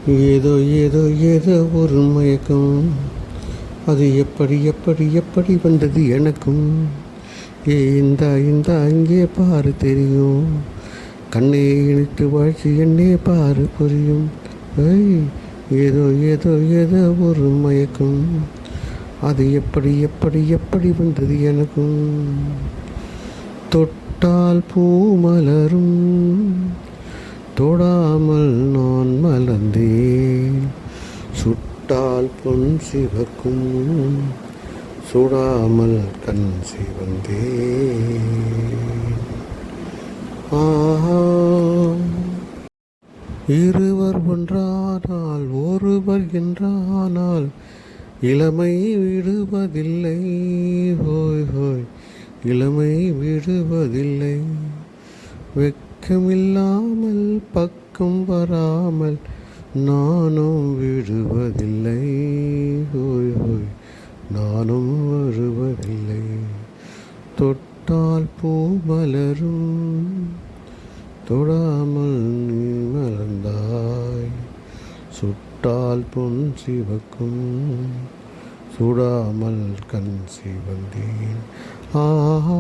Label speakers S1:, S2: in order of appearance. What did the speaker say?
S1: ஏதோ ஏதோ ஏதோ ஒரு மயக்கம், அது எப்படி எப்படி எப்படி வந்தது எனக்கும். இந்தா இந்தா இங்கே பாரு தெரியும், கண்ணை இழுத்து வாழ்ச்சி என்னே பாரு புரியும். ஏய், ஏதோ ஏதோ ஏதோ ஒரு மயக்கம், அது எப்படி எப்படி எப்படி வந்தது எனக்கும். தொட்டால் பூ மலரும், தொடாமல் நான் மலர்ந்தேன். சுட்டால் பொன் சிவக்கும், சுடாமல் கண் சிவந்தேன். ஆஹா, இருவர் ஒன்றானால் ஒருவர் என்றானால் இளமை விடுவதில்லை. ஹோய் ஹோய், இளமை விடுவதில்லை. வெட்கமில்லாமல் பக்கம் வராமல் நானும் விடுவதில்லை. ஹோய் ஹோய், நானும் வருவதில்லை. தொட்டால் பூ மலரும், தொடாமல் நீ மலர்ந்தாய். சுட்டால் பொன் சிவக்கும், சுடாமல் கண் சிவந்தேன். ஆஹா.